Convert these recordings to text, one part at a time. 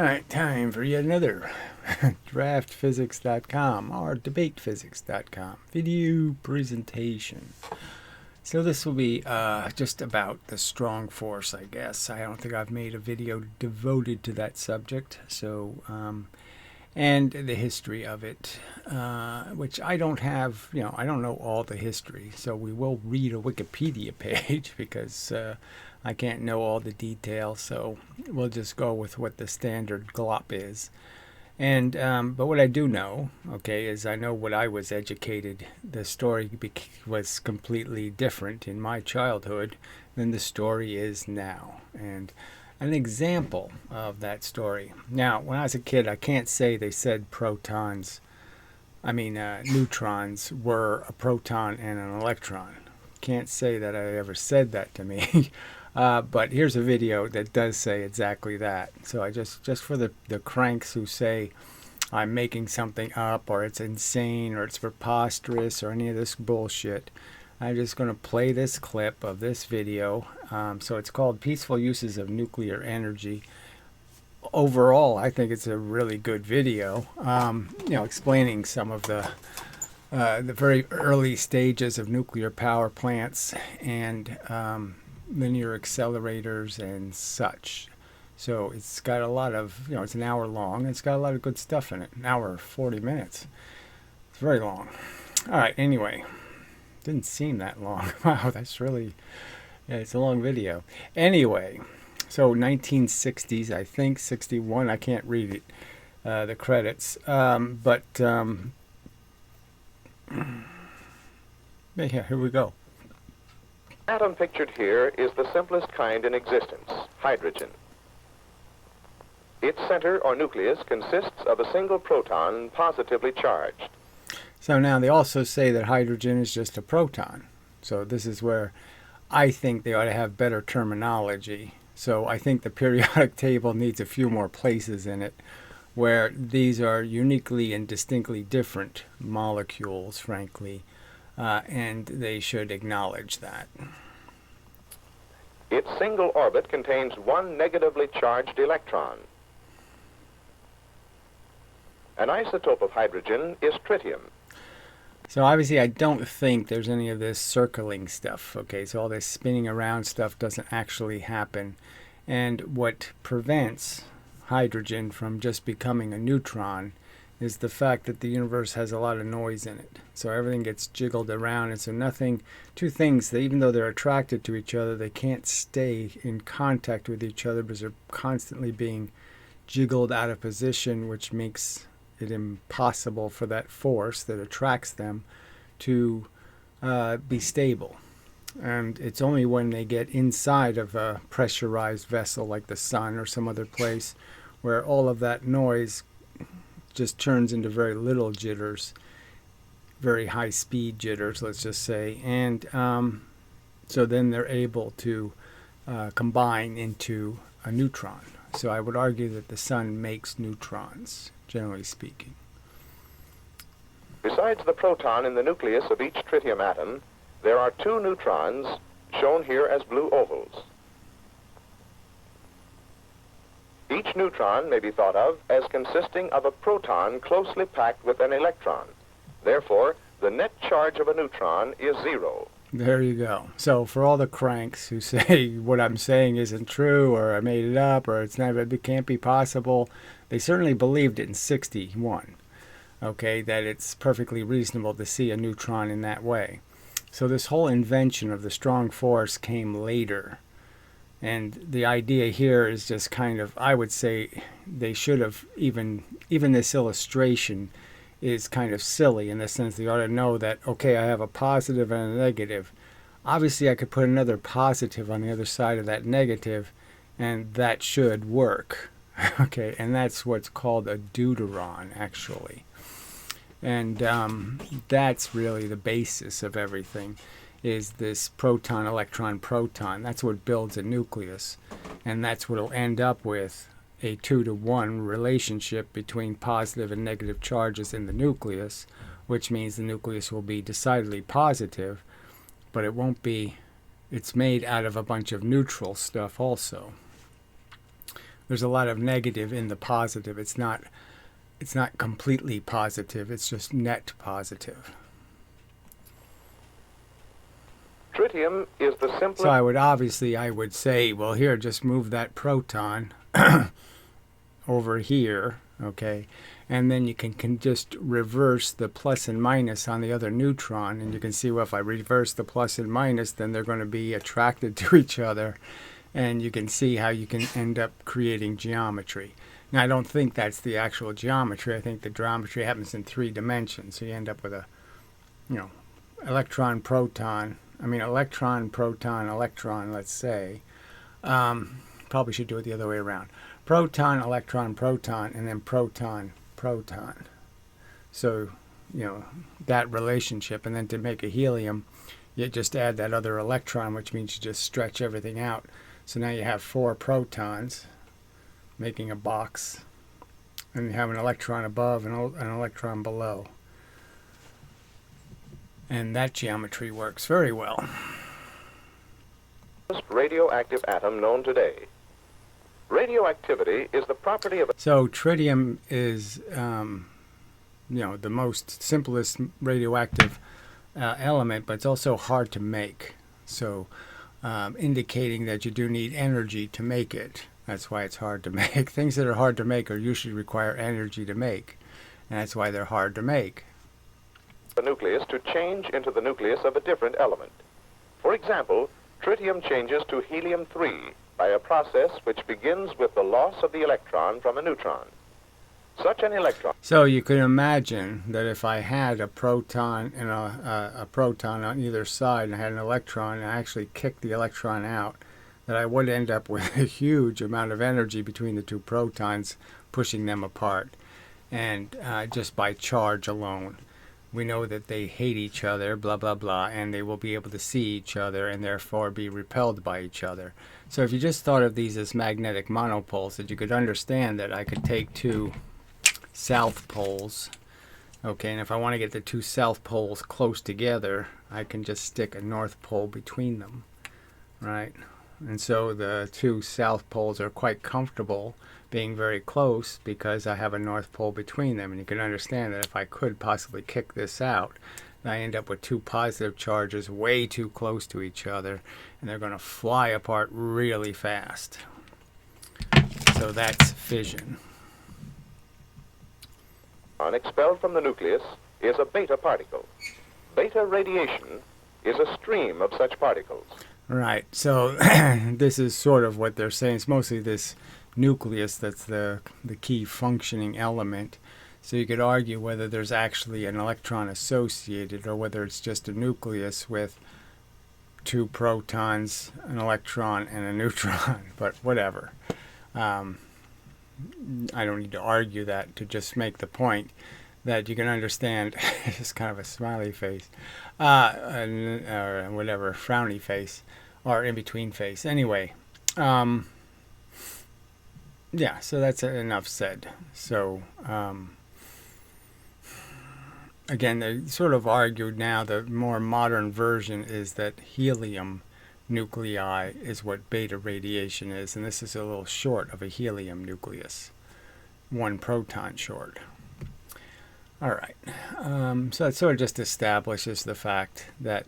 Alright, time for yet another DraftPhysics.com or DebatePhysics.com video presentation. So this will be just about the strong force, I guess. I don't think I've made a video devoted to that subject. So, and the history of it, which I don't have, I don't know all the history. So we will read a Wikipedia page because I can't know all the details. So we'll just go with what the standard glop is. And but what I do know, okay, is I know what I was educated. The story was completely different in my childhood than the story is now. And an example of that story. Now, when I was a kid, I can't say they said neutrons were a proton and an electron. Can't say that I ever said that to me. But here's a video that does say exactly that. So I just for the cranks who say I'm making something up or it's insane or it's preposterous or any of this bullshit, I'm just going to play this clip of this video. So it's called Peaceful Uses of Nuclear Energy. Overall, I think it's a really good video, explaining some of the very early stages of nuclear power plants and linear accelerators and such. So it's got a lot of, it's an hour long. It's got a lot of good stuff in it. An hour, 40 minutes. It's very long. All right, anyway. Didn't seem that long. Wow, that's really, it's a long video. Anyway, so 1960s, I think, 61. I can't read it, the credits. Yeah, here we go. Atom pictured here is the simplest kind in existence, hydrogen. Its center or nucleus consists of a single proton positively charged. So now they also say that hydrogen is just a proton. So this is where I think they ought to have better terminology. So I think the periodic table needs a few more places in it where these are uniquely and distinctly different molecules, frankly. And they should acknowledge that. Its single orbit contains one negatively charged electron. An isotope of hydrogen is tritium. So obviously I don't think there's any of this circling stuff, okay? So all this spinning around stuff doesn't actually happen. And what prevents hydrogen from just becoming a neutron is the fact that the universe has a lot of noise in it. So everything gets jiggled around, and so two things that even though they're attracted to each other, they can't stay in contact with each other because they're constantly being jiggled out of position, which makes it impossible for that force that attracts them to be stable. And it's only when they get inside of a pressurized vessel like the sun or some other place where all of that noise just turns into very little jitters, very high speed jitters, let's just say. And so then they're able to combine into a neutron. So I would argue that the sun makes neutrons, generally speaking. Besides the proton in the nucleus of each tritium atom, there are two neutrons shown here as blue ovals. Each neutron may be thought of as consisting of a proton closely packed with an electron. Therefore, the net charge of a neutron is zero. There you go. So for all the cranks who say what I'm saying isn't true, or I made it up, or it can't be possible, they certainly believed it in 61. Okay, that it's perfectly reasonable to see a neutron in that way. So this whole invention of the strong force came later. And the idea here is just kind of, I would say they should have even this illustration is kind of silly in the sense they ought to know that, okay, I have a positive and a negative. Obviously, I could put another positive on the other side of that negative, and that should work. Okay, and that's what's called a deuteron, actually. And that's really the basis of everything, is this proton, electron, proton. That's what builds a nucleus. And that's what will end up with a 2-to-1 relationship between positive and negative charges in the nucleus, which means the nucleus will be decidedly positive, but it won't be, it's made out of a bunch of neutral stuff also. there's a lot of negative in the positive. It's not completely positive. It's just net positive. Tritium is the simplest. So I would say, well, here, just move that proton over here, okay? And then you can just reverse the plus and minus on the other neutron. And you can see, well, if I reverse the plus and minus, then they're going to be attracted to each other. And you can see how you can end up creating geometry. Now, I don't think that's the actual geometry. I think the geometry happens in 3 dimensions. So you end up with a, electron, proton, electron, let's say. Probably should do it the other way around. Proton, proton, and then proton. So, that relationship. And then to make a helium, you just add that other electron, which means you just stretch everything out. So now you have 4 protons making a box. And you have an electron above and an electron below. And that geometry works very well. Radioactive atom known today. Radioactivity is the property of. So tritium is, the most simplest radioactive element, but it's also hard to make. So, indicating that you do need energy to make it. That's why it's hard to make. Things that are hard to make are usually require energy to make, and that's why they're hard to make. The nucleus to change into the nucleus of a different element. For example, tritium changes to helium-3 by a process which begins with the loss of the electron from a neutron. Such an electron. So you can imagine that if I had a proton and a proton on either side, and I had an electron, and I actually kicked the electron out, that I would end up with a huge amount of energy between the 2 protons, pushing them apart, and just by charge alone. We know that they hate each other, blah, blah, blah, and they will be able to see each other and therefore be repelled by each other. So if you just thought of these as magnetic monopoles, that you could understand that I could take 2 south poles, okay, and if I want to get the 2 south poles close together, I can just stick a north pole between them, right? And so the 2 south poles are quite comfortable being very close because I have a north pole between them. And you can understand that if I could possibly kick this out, I end up with 2 positive charges way too close to each other, and they're going to fly apart really fast. So that's fission. Expelled from the nucleus is a beta particle. Beta radiation is a stream of such particles. Right, so this is sort of what they're saying. It's mostly this nucleus that's the key functioning element. So you could argue whether there's actually an electron associated or whether it's just a nucleus with 2 protons, an electron, and a neutron, but whatever. I don't need to argue that, to just make the point that you can understand. It's kind of a smiley face, or whatever, frowny face, or in-between face. Anyway, yeah, so that's enough said. So, again, they sort of argued now the more modern version is that helium nuclei is what beta radiation is, and this is a little short of a helium nucleus, 1 proton short. All right, so it sort of just establishes the fact that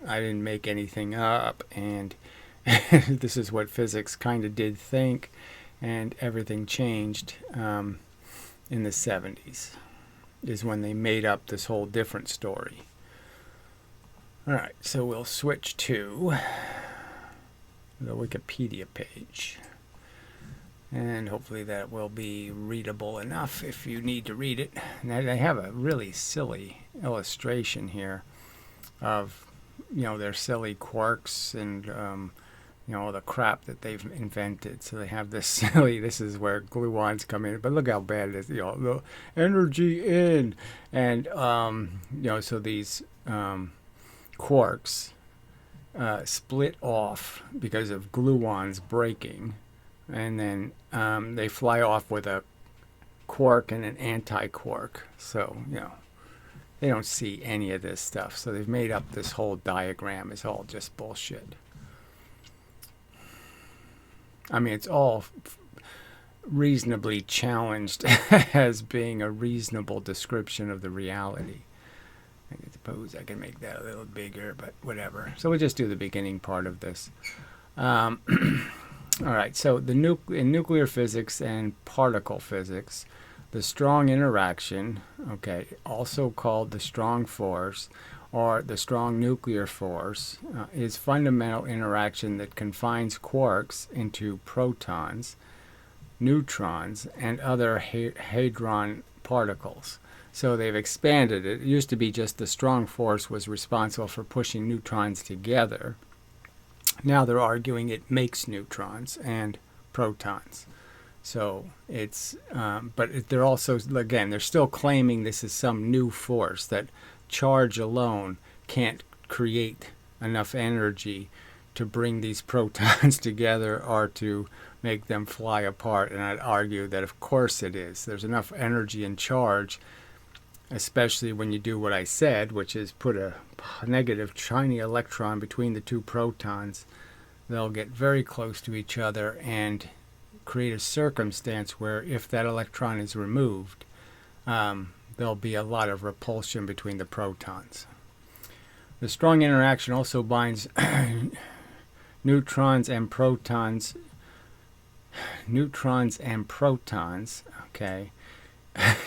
I didn't make anything up, and this is what physics kind of did think, and everything changed in the 70s is when they made up this whole different story. All right, so we'll switch to the Wikipedia page, and hopefully that will be readable enough if you need to read it. Now, they have a really silly illustration here of, their silly quarks and, all the crap that they've invented. So they have this silly, this is where gluons come in, but look how bad it is, the energy in, and, so these quarks split off because of gluons breaking, and then they fly off with a quark and an anti-quark. So, they don't see any of this stuff. So they've made up this whole diagram. It's all just bullshit. I mean, it's all reasonably challenged as being a reasonable description of the reality. I suppose I can make that a little bigger, but whatever. So we'll just do the beginning part of this. All right, so in nuclear physics and particle physics, the strong interaction, okay, also called the strong force or the strong nuclear force, is fundamental interaction that confines quarks into protons, neutrons, and other hadron particles. So they've expanded it. It used to be just the strong force was responsible for pushing neutrons together. Now they're arguing it makes neutrons and protons. So it's, but they're also, again, they're still claiming this is some new force, that charge alone can't create enough energy to bring these protons together or to make them fly apart. And I'd argue that of course it is. There's enough energy and charge, especially when you do what I said, which is put a negative shiny electron between the two protons. They'll get very close to each other and create a circumstance where if that electron is removed, there'll be a lot of repulsion between the protons. The strong interaction also binds neutrons and protons, okay.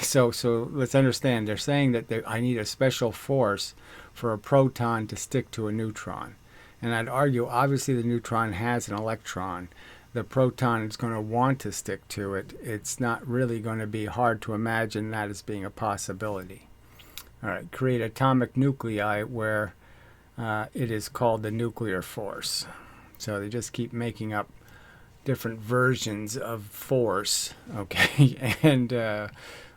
So let's understand, they're saying that I need a special force for a proton to stick to a neutron. And I'd argue, obviously the neutron has an electron. The proton is going to want to stick to it. It's not really going to be hard to imagine that as being a possibility. All right, create atomic nuclei where it is called the nuclear force. So they just keep making up different versions of force, okay? And,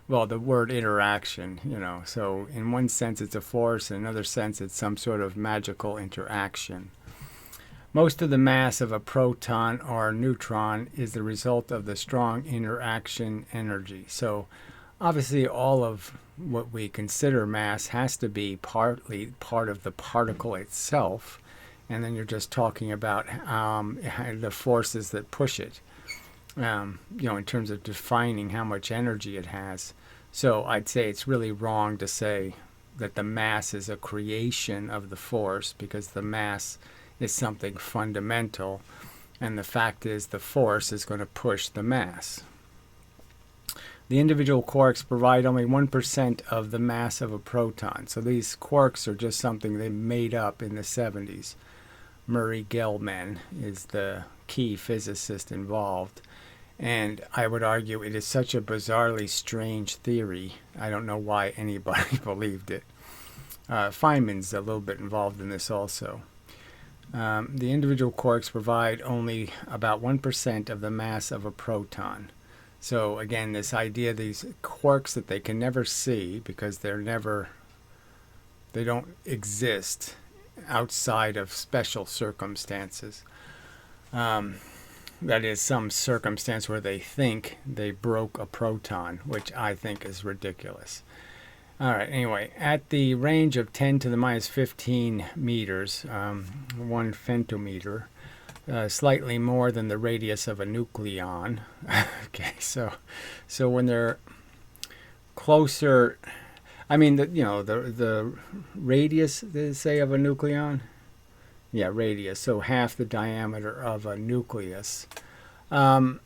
well, the word interaction, you know. So in one sense it's a force, in another sense it's some sort of magical interaction. Most of the mass of a proton or neutron is the result of the strong interaction energy. So obviously all of what we consider mass has to be partly part of the particle itself, and then you're just talking about the forces that push it, you know, in terms of defining how much energy it has. So I'd say it's really wrong to say that the mass is a creation of the force, because the mass is something fundamental, and the fact is the force is going to push the mass. The individual quarks provide only 1% of the mass of a proton. So these quarks are just something they made up in the 70s. Murray Gell-Mann is the key physicist involved. And I would argue it is such a bizarrely strange theory. I don't know why anybody believed it. Feynman's a little bit involved in this also. The individual quarks provide only about 1% of the mass of a proton. So again, this idea, these quarks that they can never see because they don't exist outside of special circumstances. That is, some circumstance where they think they broke a proton, which I think is ridiculous. All right, anyway, at the range of 10 to the minus 15 meters, 1 femtometer, slightly more than the radius of a nucleon. Okay, so when they're closer, I mean, the radius, they say, of a nucleon? Yeah, radius, so half the diameter of a nucleus. Like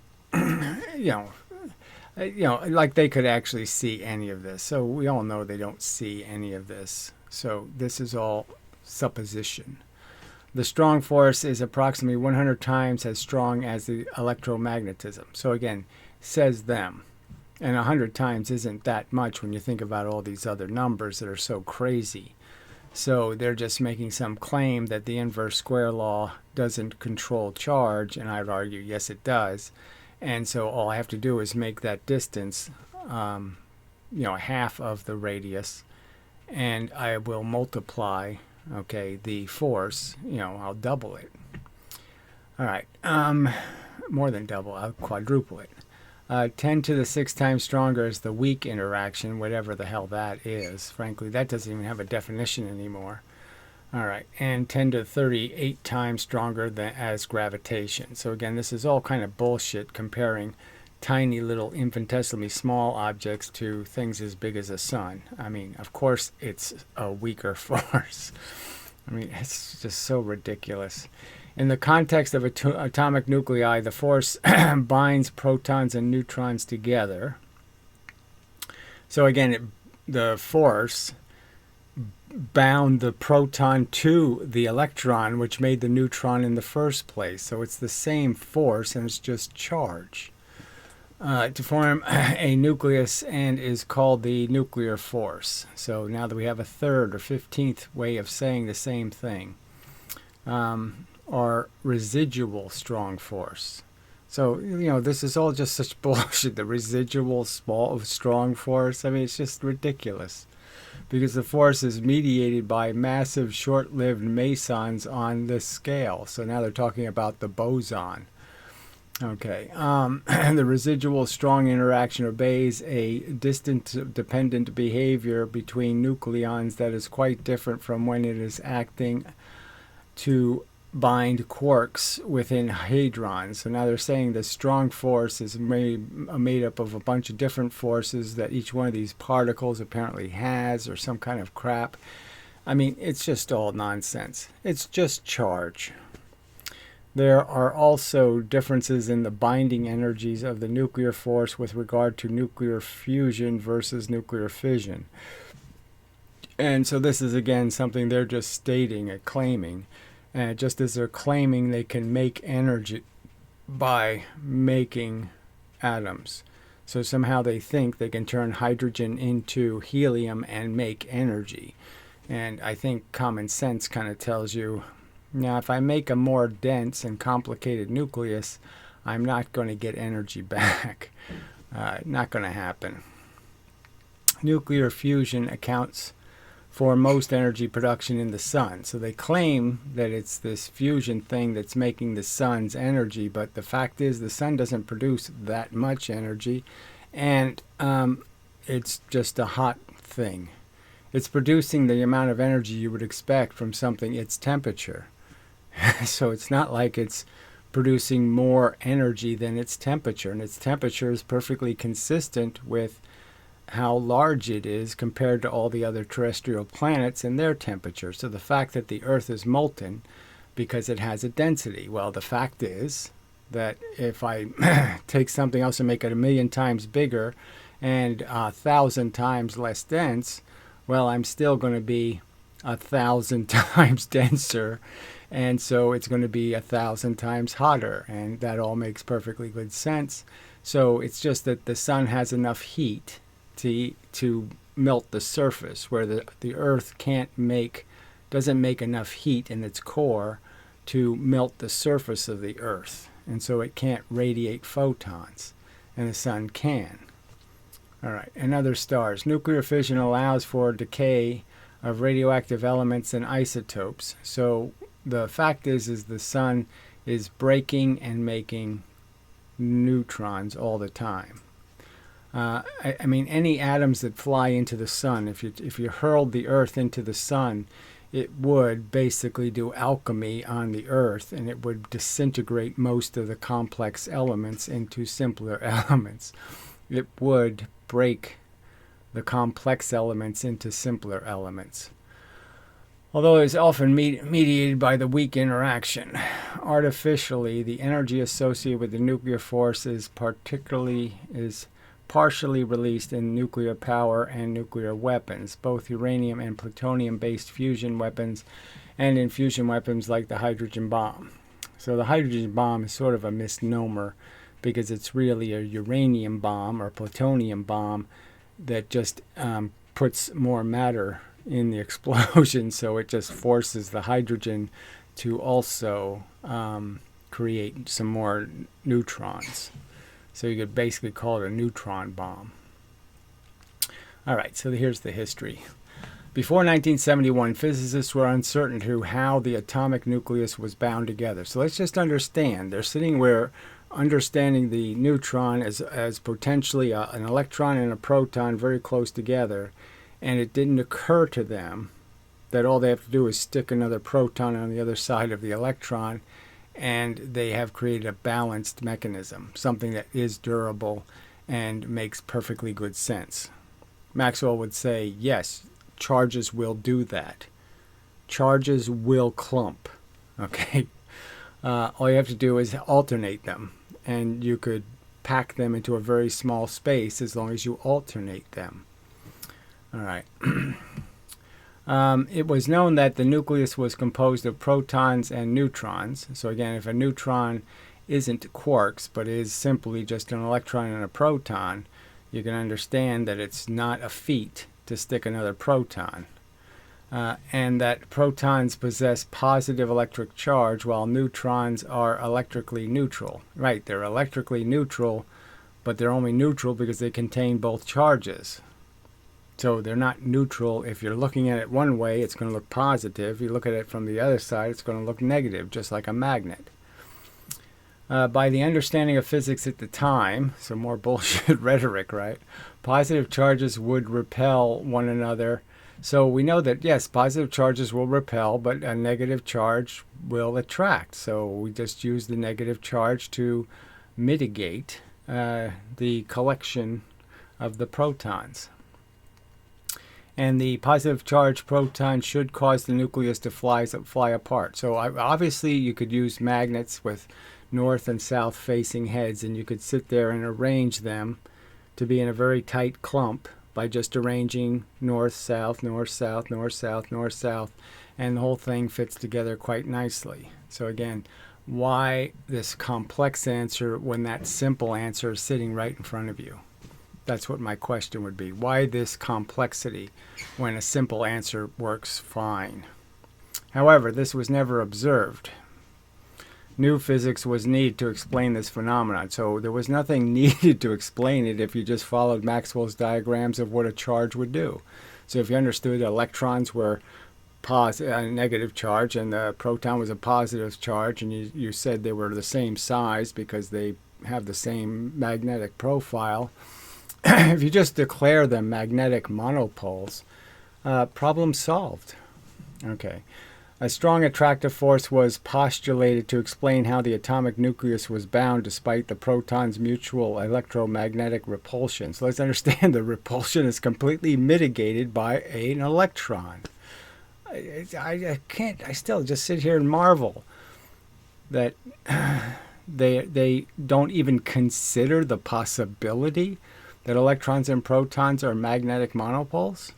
they could actually see any of this. So we all know they don't see any of this. So this is all supposition. The strong force is approximately 100 times as strong as the electromagnetism. So again, says them. And 100 times isn't that much when you think about all these other numbers that are so crazy. So they're just making some claim that the inverse square law doesn't control charge, and I'd argue, yes, it does. And so all I have to do is make that distance, half of the radius, and I will multiply, okay, the force, I'll double it. All right, more than double, I'll quadruple it. 10 to the 6 times stronger is the weak interaction, whatever the hell that is. Frankly, that doesn't even have a definition anymore. All right, and 10 to 38 times stronger than as gravitation. So again, this is all kind of bullshit comparing tiny little infinitesimally small objects to things as big as a sun. I mean, of course, it's a weaker force. I mean, it's just so ridiculous. In the context of atomic nuclei, the force binds protons and neutrons together. So again, the force bound the proton to the electron, which made the neutron in the first place. So it's the same force, and it's just charge to form a nucleus, and is called the nuclear force. So now that we have a third or 15th way of saying the same thing, or residual strong force. So, this is all just such bullshit, the residual strong force. I mean, it's just ridiculous, because the force is mediated by massive short-lived mesons on this scale. So now they're talking about the boson. Okay, the residual strong interaction obeys a distant dependent behavior between nucleons that is quite different from when it is acting to bind quarks within hadrons. So now they're saying the strong force is made up of a bunch of different forces that each one of these particles apparently has, or some kind of crap. I mean, it's just all nonsense. It's just charge. There are also differences in the binding energies of the nuclear force with regard to nuclear fusion versus nuclear fission. And so this is, again, something they're just stating and claiming. And just as they're claiming they can make energy by making atoms. So somehow they think they can turn hydrogen into helium and make energy. And I think common sense kind of tells you, now if I make a more dense and complicated nucleus, I'm not going to get energy back. Not going to happen. Nuclear fusion accounts for most energy production in the sun. So they claim that it's this fusion thing that's making the sun's energy, but the fact is the sun doesn't produce that much energy, and it's just a hot thing. It's producing the amount of energy you would expect from something its temperature. So it's not like it's producing more energy than its temperature, and its temperature is perfectly consistent with how large it is compared to all the other terrestrial planets and their temperature. So the fact that the Earth is molten because it has a density, well, the fact is that if I take something else and make it 1,000,000 times bigger and 1,000 times less dense, well, I'm still going to be 1,000 times denser, and so it's going to be 1,000 times hotter, and that all makes perfectly good sense. So it's just that the sun has enough heat to melt the surface, where the Earth doesn't make enough heat in its core to melt the surface of the Earth, and so it can't radiate photons, and the sun can. All right, and other stars. Nuclear fission allows for decay of radioactive elements and isotopes. So the fact is the sun is breaking and making neutrons all the time. I mean, any atoms that fly into the sun, if you hurled the Earth into the sun, it would basically do alchemy on the Earth, and it would disintegrate most of the complex elements into simpler elements. It would break the complex elements into simpler elements. Although it is often mediated by the weak interaction. Artificially, the energy associated with the nuclear force is partially released in nuclear power and nuclear weapons, both uranium and plutonium-based fusion weapons, and in fusion weapons like the hydrogen bomb. So the hydrogen bomb is sort of a misnomer, because it's really a uranium bomb or plutonium bomb that just puts more matter in the explosion, so it just forces the hydrogen to also create some more neutrons. So you could basically call it a neutron bomb. All right, so here's the history. Before 1971, physicists were uncertain to how the atomic nucleus was bound together. So let's just understand. They're sitting where understanding the neutron as potentially an electron and a proton very close together, and it didn't occur to them that all they have to do is stick another proton on the other side of the electron, and they have created a balanced mechanism, something that is durable and makes perfectly good sense. Maxwell would say, yes, charges will do that. Charges will clump. Okay? All you have to do is alternate them, and you could pack them into a very small space as long as you alternate them. All right. It was known that the nucleus was composed of protons and neutrons. So again, if a neutron isn't quarks, but is simply just an electron and a proton, you can understand that it's not a feat to stick another proton. And that protons possess positive electric charge while neutrons are electrically neutral. Right, they're electrically neutral, but they're only neutral because they contain both charges. So they're not neutral. If you're looking at it one way, it's going to look positive. If you look at it from the other side, it's going to look negative, just like a magnet. By the understanding of physics at the time, so more bullshit rhetoric, right? Positive charges would repel one another. So we know that, yes, positive charges will repel, but a negative charge will attract. So we just use the negative charge to mitigate the collection of the protons. And the positive charge proton should cause the nucleus to fly apart. So obviously you could use magnets with north and south facing heads, and you could sit there and arrange them to be in a very tight clump by just arranging north, south, north, south, north, south, north, south, and the whole thing fits together quite nicely. So again, why this complex answer when that simple answer is sitting right in front of you? That's what my question would be. Why this complexity when a simple answer works fine? However, this was never observed. New physics was needed to explain this phenomenon. So there was nothing needed to explain it if you just followed Maxwell's diagrams of what a charge would do. So if you understood electrons were a negative charge and the proton was a positive charge, and you said they were the same size because they have the same magnetic profile, if you just declare them magnetic monopoles, problem solved. Okay. A strong attractive force was postulated to explain how the atomic nucleus was bound despite the proton's mutual electromagnetic repulsion. So let's understand the repulsion is completely mitigated by an electron. I still just sit here and marvel that they don't even consider the possibility that electrons and protons are magnetic monopoles.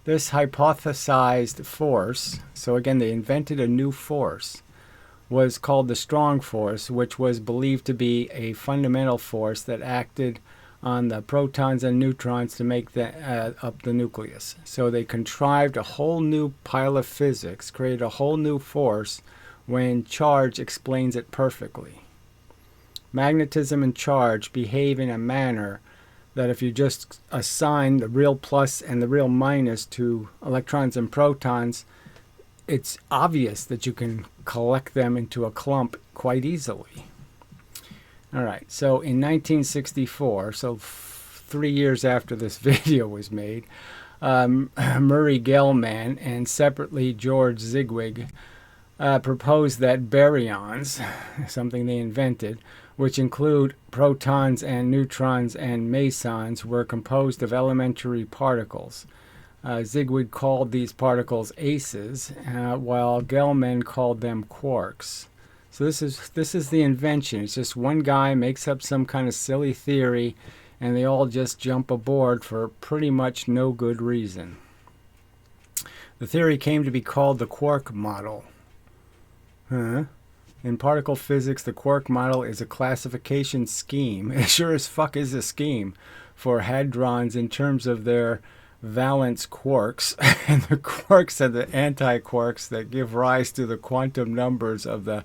This hypothesized force, so again they invented a new force, was called the strong force, which was believed to be a fundamental force that acted on the protons and neutrons to make up the nucleus. So they contrived a whole new pile of physics, created a whole new force when charge explains it perfectly. Magnetism and charge behave in a manner that if you just assign the real plus and the real minus to electrons and protons, it's obvious that you can collect them into a clump quite easily. All right, so in 1964, so 3 years after this video was made, Murray Gell-Mann and separately George Zigwig proposed that baryons, something they invented, which include protons and neutrons and mesons, were composed of elementary particles. Zigwig called these particles aces, while Gell-Mann called them quarks. So this is the invention. It's just one guy makes up some kind of silly theory, and they all just jump aboard for pretty much no good reason. The theory came to be called the quark model. In particle physics, the quark model is a classification scheme. It sure as fuck is a scheme for hadrons in terms of their valence quarks, and the quarks are the anti-quarks that give rise to the quantum numbers of the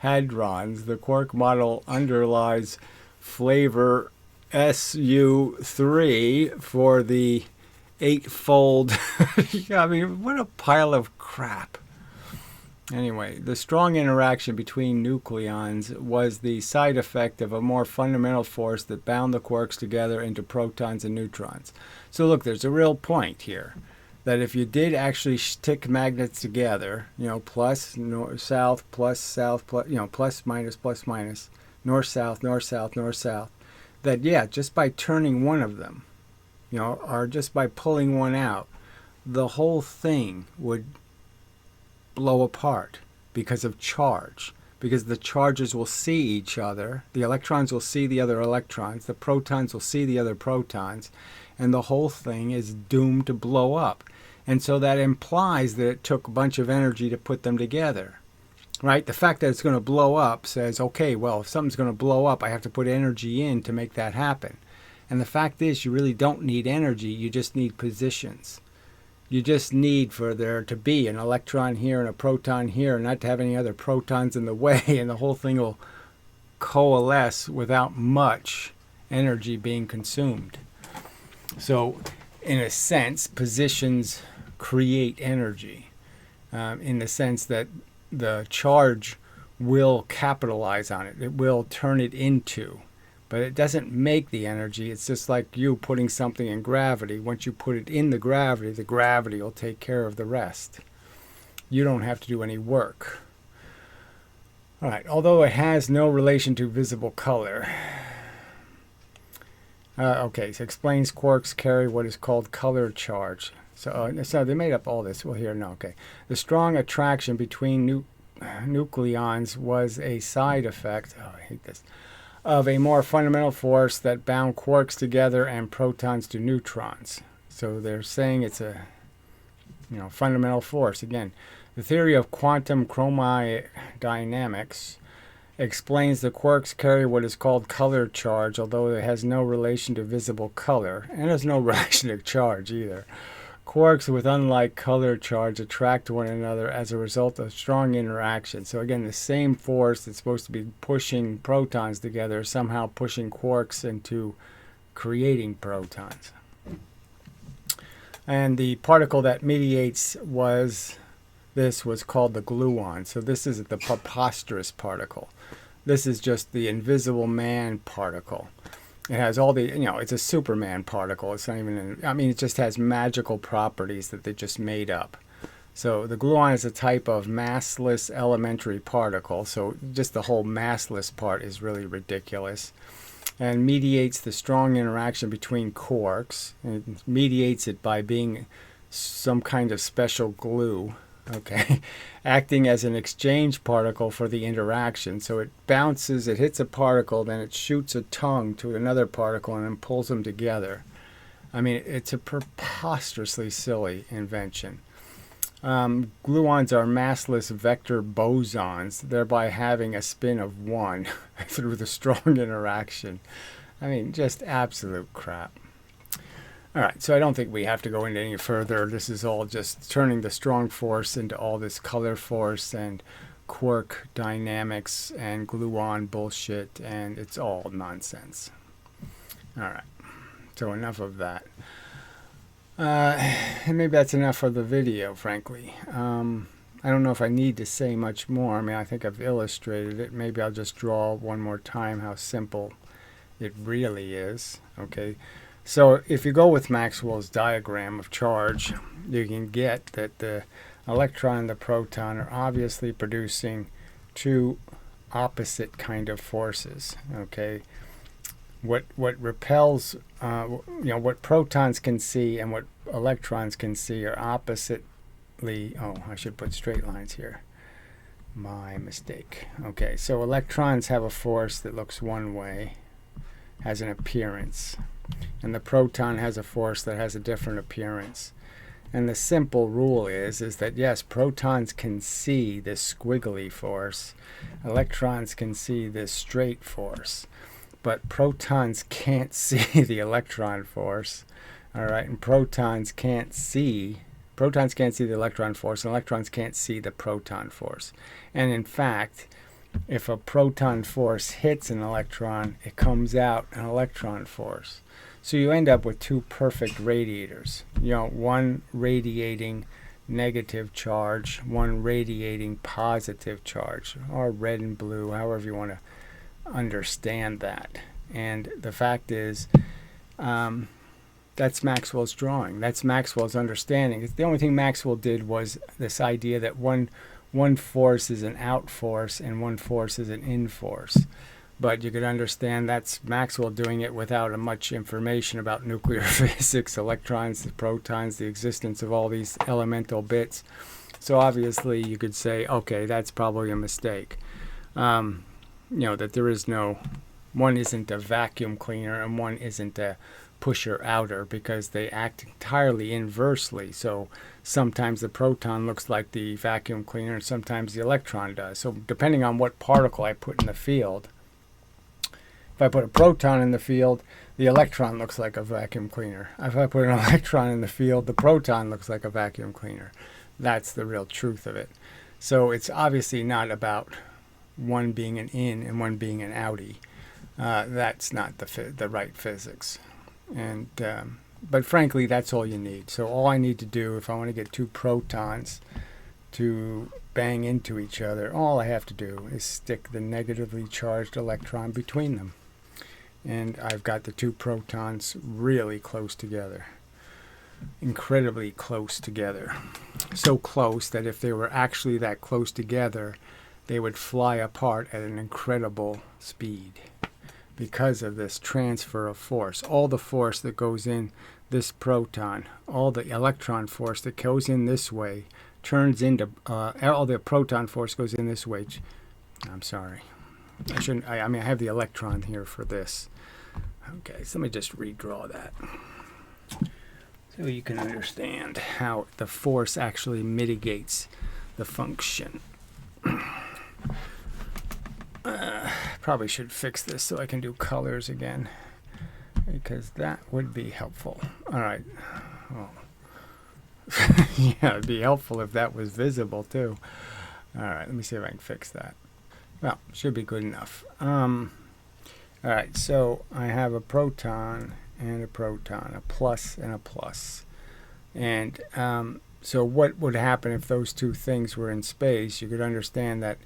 hadrons. The quark model underlies flavor SU3 for the eightfold. I mean, what a pile of crap. Anyway, the strong interaction between nucleons was the side effect of a more fundamental force that bound the quarks together into protons and neutrons. So look, there's a real point here. that if you did actually stick magnets together, you know, plus north, south, plus, you know, plus, minus, north, south, north, south, north, south, that, yeah, just by turning one of them, you know, or just by pulling one out, the whole thing would blow apart because of charge. Because the charges will see each other, the electrons will see the other electrons, the protons will see the other protons, and the whole thing is doomed to blow up. And so that implies that it took a bunch of energy to put them together, right? The fact that it's going to blow up says, okay, well, if something's going to blow up, I have to put energy in to make that happen. And the fact is, you really don't need energy, you just need positions. You just need for there to be an electron here and a proton here, and not to have any other protons in the way, and the whole thing will coalesce without much energy being consumed. So, in a sense, positions create energy, in the sense that the charge will capitalize on it. It will turn it into. But it doesn't make the energy. It's just like you putting something in gravity. Once you put it in the gravity will take care of the rest. You don't have to do any work. All right, although it has no relation to visible color. Okay, so explains quarks carry what is called color charge. So they made up all this. Well, here, no, okay. The strong attraction between nucleons was a side effect. Oh, I hate this. Of a more fundamental force that bound quarks together and protons to neutrons. So they're saying it's a, you know, fundamental force. Again, the theory of quantum chromodynamics explains the quarks carry what is called color charge, although it has no relation to visible color, and has no relation to charge either. Quarks with unlike color charge attract one another as a result of strong interaction. So again, the same force that's supposed to be pushing protons together is somehow pushing quarks into creating protons. And the particle that mediates was called the gluon. So this is the preposterous particle. This is just the invisible man particle. It has all the, you know, it's a Superman particle. It's not even, it just has magical properties that they just made up. So the gluon is a type of massless elementary particle. So just the whole massless part is really ridiculous. And mediates the strong interaction between quarks. And it mediates it by being some kind of special glue. Okay, acting as an exchange particle for the interaction. So it bounces, it hits a particle, then it shoots a tongue to another particle and then pulls them together. I mean, it's a preposterously silly invention. Gluons are massless vector bosons, thereby having a spin of 1 through the strong interaction. I mean, just absolute crap. All right, so I don't think we have to go into any further. This is all just turning the strong force into all this color force and quark dynamics and gluon bullshit, and it's all nonsense. All right, so enough of that. And maybe that's enough for the video, frankly. I don't know if I need to say much more. I mean, I think I've illustrated it. Maybe I'll just draw one more time how simple it really is, okay? So if you go with Maxwell's diagram of charge, you can get that the electron and the proton are obviously producing two opposite kind of forces. Okay, what repels, what protons can see and what electrons can see are oppositely. Oh, I should put straight lines here. My mistake. Okay, so electrons have a force that looks one way, has an appearance. And the proton has a force that has a different appearance. And the simple rule is that yes, protons can see this squiggly force. Electrons can see this straight force. But protons can't see the electron force. All right, and protons can't see the electron force, and electrons can't see the proton force. And in fact, if a proton force hits an electron, it comes out an electron force. So you end up with two perfect radiators. You know, one radiating negative charge, one radiating positive charge, or red and blue, however you want to understand that. And the fact is, That's Maxwell's drawing. That's Maxwell's understanding. The only thing Maxwell did was this idea that one force is an out force and one force is an in force. But you could understand that's Maxwell doing it without much information about nuclear physics, electrons, the protons, the existence of all these elemental bits. So obviously you could say, okay, that's probably a mistake. That there is one isn't a vacuum cleaner and one isn't a pusher outer, because they act entirely inversely. So sometimes the proton looks like the vacuum cleaner and sometimes the electron does. So depending on what particle I put in the field, if I put a proton in the field, the electron looks like a vacuum cleaner. If I put an electron in the field, the proton looks like a vacuum cleaner. That's the real truth of it. So it's obviously not about one being an in and one being an outie. That's not the right physics. And but frankly, that's all you need. So all I need to do, if I want to get two protons to bang into each other, all I have to do is stick the negatively charged electron between them. And I've got the two protons really close together. Incredibly close together. So close that if they were actually that close together, they would fly apart at an incredible speed because of this transfer of force. All the force that goes in this proton, all the electron force that goes in this way, turns into, all the proton force goes in this way. I'm sorry. I have the electron here for this. Okay, so let me just redraw that so you can understand how the force actually mitigates the function. Probably should fix this so I can do colors again, because that would be helpful. All right. Well, yeah, it'd be helpful if that was visible too. All right, let me see if I can fix that. Well, should be good enough. All right, so I have a proton and a proton, a plus and a plus. And so what would happen if those two things were in space? You could understand that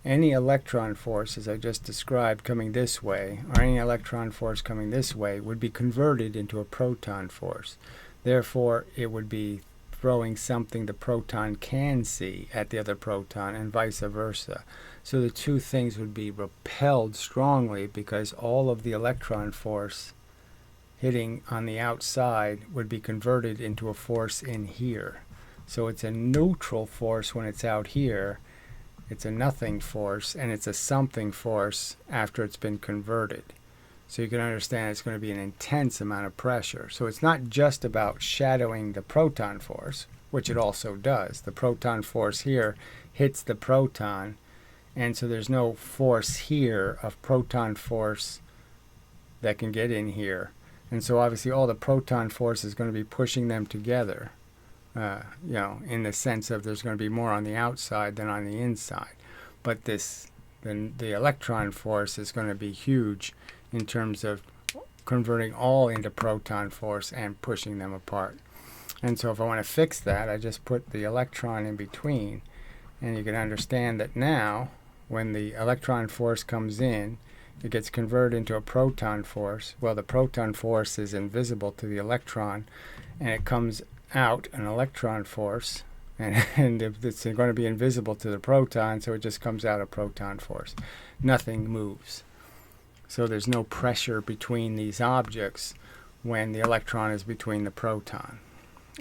any electron force, as I just described, coming this way, or any electron force coming this way, would be converted into a proton force. Therefore, it would be throwing something the proton can see at the other proton, and vice versa. So the two things would be repelled strongly, because all of the electron force hitting on the outside would be converted into a force in here. So it's a neutral force when it's out here, it's a nothing force, and it's a something force after it's been converted. So you can understand it's going to be an intense amount of pressure. So it's not just about shadowing the proton force, which it also does. The proton force here hits the proton, and so there's no force here of proton force that can get in here. And so obviously all the proton force is going to be pushing them together, in the sense of there's going to be more on the outside than on the inside. But the electron force is going to be huge in terms of converting all into proton force and pushing them apart. And so if I want to fix that, I just put the electron in between, and you can understand that now when the electron force comes in, it gets converted into a proton force. Well, the proton force is invisible to the electron, and it comes out an electron force, and if it's going to be invisible to the proton, so it just comes out a proton force. Nothing moves. So there's no pressure between these objects when the electron is between the proton.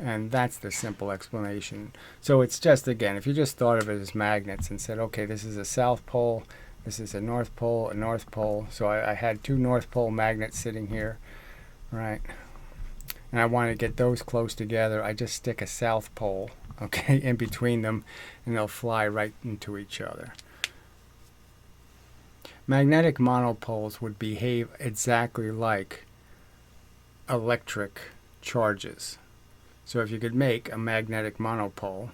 And that's the simple explanation. So it's just, again, if you just thought of it as magnets and said, okay, this is a south pole, this is a north pole. So I had two north pole magnets sitting here, right? And I want to get those close together. I just stick a south pole, okay, in between them, and they'll fly right into each other. Magnetic monopoles would behave exactly like electric charges. So if you could make a magnetic monopole,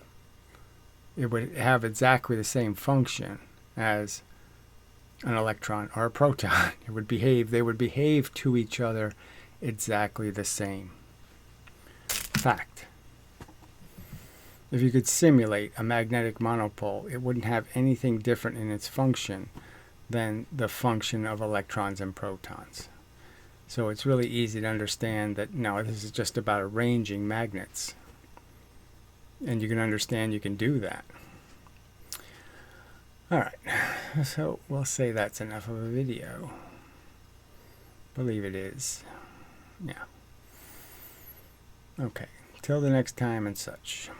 it would have exactly the same function as an electron or a proton. They would behave to each other exactly the same. Fact. If you could simulate a magnetic monopole, it wouldn't have anything different in its function than the function of electrons and protons. So it's really easy to understand that, no, this is just about arranging magnets. And you can understand you can do that. Alright, so we'll say that's enough of a video. Believe it is. Yeah. Okay, till the next time and such.